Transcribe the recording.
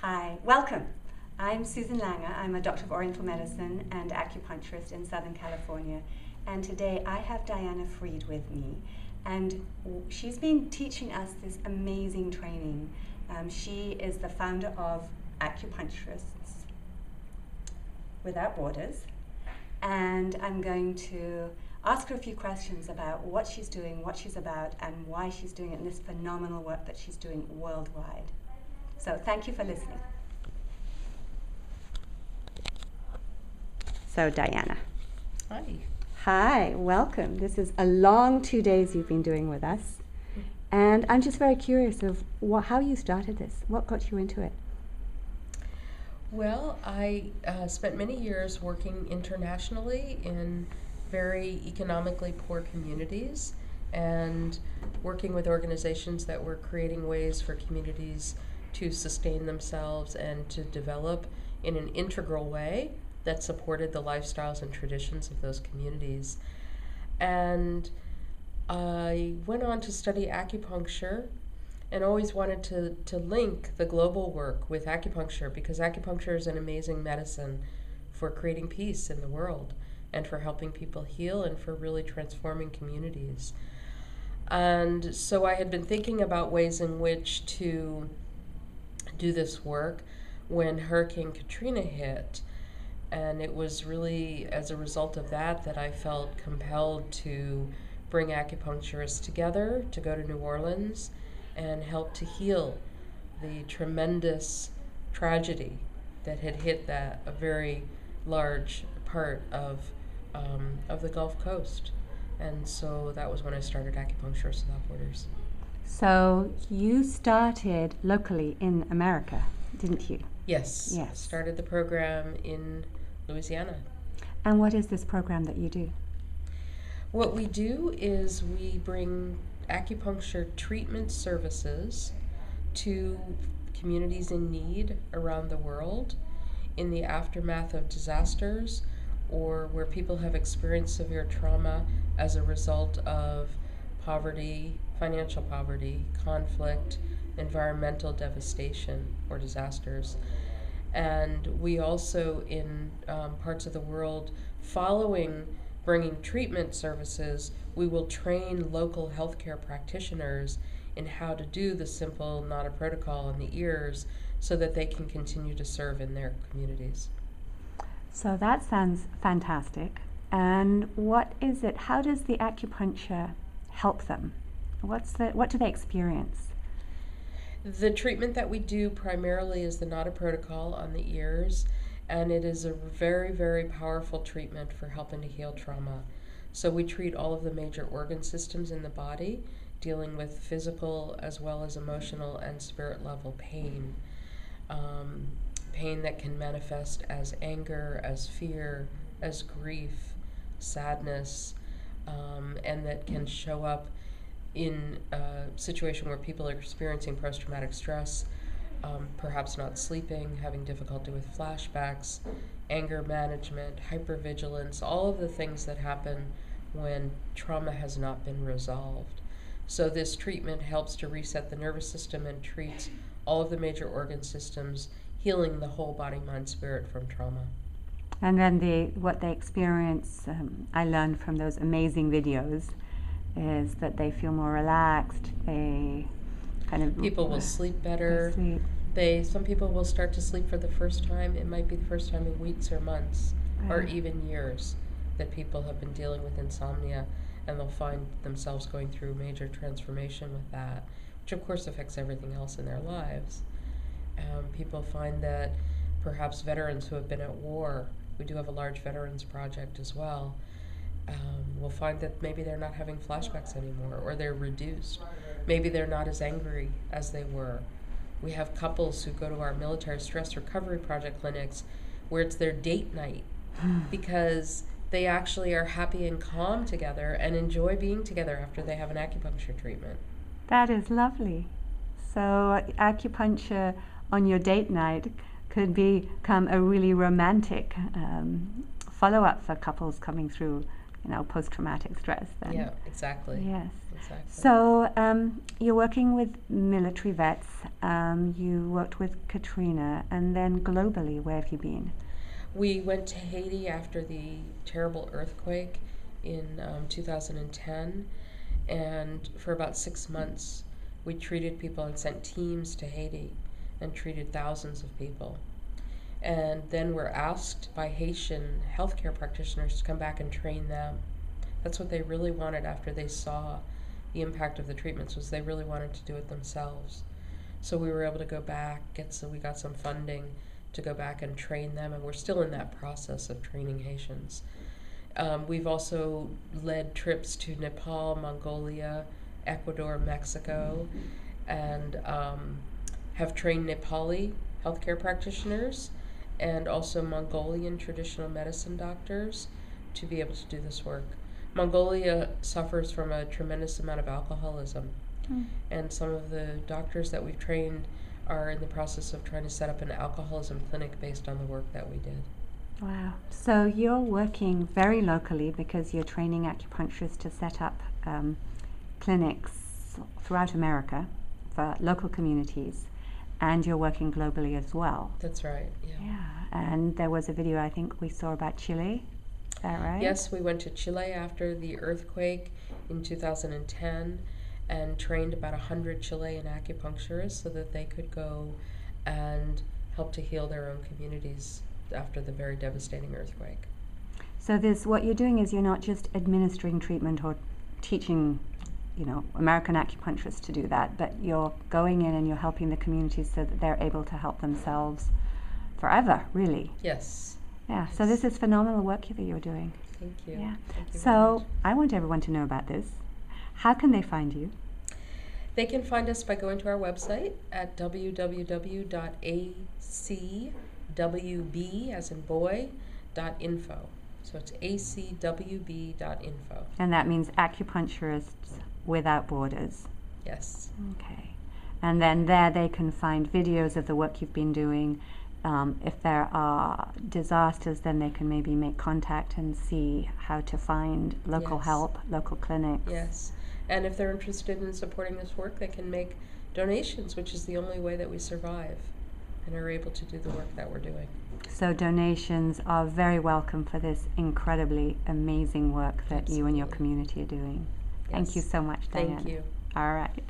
Hi, welcome. I'm Susan Langer. I'm a doctor of Oriental medicine and acupuncturist in Southern California. And today I have Diana Freed with me. And she's been teaching us this amazing training. She is the founder of Acupuncturists Without Borders. And I'm going to ask her a few questions about what she's doing, what she's about, and why she's doing it, and this phenomenal work that she's doing worldwide. So thank you for listening. So Diana. Hi. Hi, welcome. This is a long 2 days you've been doing with us. And I'm just very curious of how you started this. What got you into it? Well, I spent many years working internationally in very economically poor communities and working with organizations that were creating ways for communities to sustain themselves and to develop in an integral way that supported the lifestyles and traditions of those communities. And I went on to study acupuncture and always wanted to link the global work with acupuncture, because acupuncture is an amazing medicine for creating peace in the world and for helping people heal and for really transforming communities. And so I had been thinking about ways in which to do this work when Hurricane Katrina hit. And it was really as a result of that that I felt compelled to bring acupuncturists together to go to New Orleans and help to heal the tremendous tragedy that had hit a very large part of the Gulf Coast. And so that was when I started Acupuncturists Without Borders. So you started locally in America, didn't you? Yes. Yes. Started the program in Louisiana. And what is this program that you do? What we do is we bring acupuncture treatment services to communities in need around the world in the aftermath of disasters or where people have experienced severe trauma as a result of poverty, financial poverty, conflict, environmental devastation, or disasters. And we also, in parts of the world, following bringing treatment services, we will train local healthcare practitioners in how to do the simple Nada protocol on the ears so that they can continue to serve in their communities. So that sounds fantastic. And what is it? How does the acupuncture help them? What do they experience? The treatment that we do primarily is the Nada protocol on the ears, and it is a very, very powerful treatment for helping to heal trauma. So we treat all of the major organ systems in the body, dealing with physical as well as emotional and spirit level pain. Pain that can manifest as anger, as fear, as grief, sadness, and that can show up in a situation where people are experiencing post-traumatic stress, perhaps not sleeping, having difficulty with flashbacks, anger management, hypervigilance, all of the things that happen when trauma has not been resolved. So this treatment helps to reset the nervous system and treats all of the major organ systems, healing the whole body, mind, spirit from trauma. And then what they experience, I learned from those amazing videos, is that they feel more relaxed. They kind of people will sleep better. Some people will start to sleep for the first time. It might be the first time in weeks or months or even years that people have been dealing with insomnia, and they'll find themselves going through major transformation with that, which of course affects everything else in their lives. People find that perhaps veterans who have been at war, we do have a large veterans project as well, will find that maybe they're not having flashbacks anymore, or they're reduced. Maybe they're not as angry as they were. We have couples who go to our military stress recovery project clinics where it's their date night because they actually are happy and calm together and enjoy being together after they have an acupuncture treatment. That is lovely. So acupuncture on your date night could become a really romantic follow-up for couples coming through post-traumatic stress then. Yeah, exactly. Yes. Exactly. So you're working with military vets. You worked with Katrina, and then globally, where have you been? We went to Haiti after the terrible earthquake in 2010, and for about 6 months, we treated people and sent teams to Haiti and treated thousands of people. And then we're asked by Haitian healthcare practitioners to come back and train them. That's what they really wanted after they saw the impact of the treatments, was they really wanted to do it themselves. So we were able to go back, we got some funding to go back and train them, and we're still in that process of training Haitians. We've also led trips to Nepal, Mongolia, Ecuador, Mexico, and have trained Nepali healthcare practitioners and also Mongolian traditional medicine doctors to be able to do this work. Mongolia suffers from a tremendous amount of alcoholism, and some of the doctors that we've trained are in the process of trying to set up an alcoholism clinic based on the work that we did. Wow. So you're working very locally because you're training acupuncturists to set up clinics throughout America for local communities, and you're working globally as well. That's right, yeah. Yeah, and there was a video I think we saw about Chile, is that right? Yes, we went to Chile after the earthquake in 2010 and trained about 100 Chilean acupuncturists so that they could go and help to heal their own communities after the very devastating earthquake. So what you're doing is you're not just administering treatment or teaching American acupuncturists to do that, but you're going in and you're helping the communities so that they're able to help themselves forever, really. Yes. Yeah, yes. So this is phenomenal work that you're doing. Thank you. Yeah. Thank you So very much. I want everyone to know about this. How can they find you? They can find us by going to our website at www.acwb, as in boy, .info. So it's acwb.info. And that means Acupuncturists Without Borders. Yes. Okay. And then there they can find videos of the work you've been doing. If there are disasters, then they can maybe make contact and see how to find local Yes. help, local clinics. Yes. And if they're interested in supporting this work, they can make donations, which is the only way that we survive and are able to do the work that we're doing. So donations are very welcome for this incredibly amazing work that you and your Absolutely. community are doing. Thank Yes. you so much, Diane. Thank you. All right.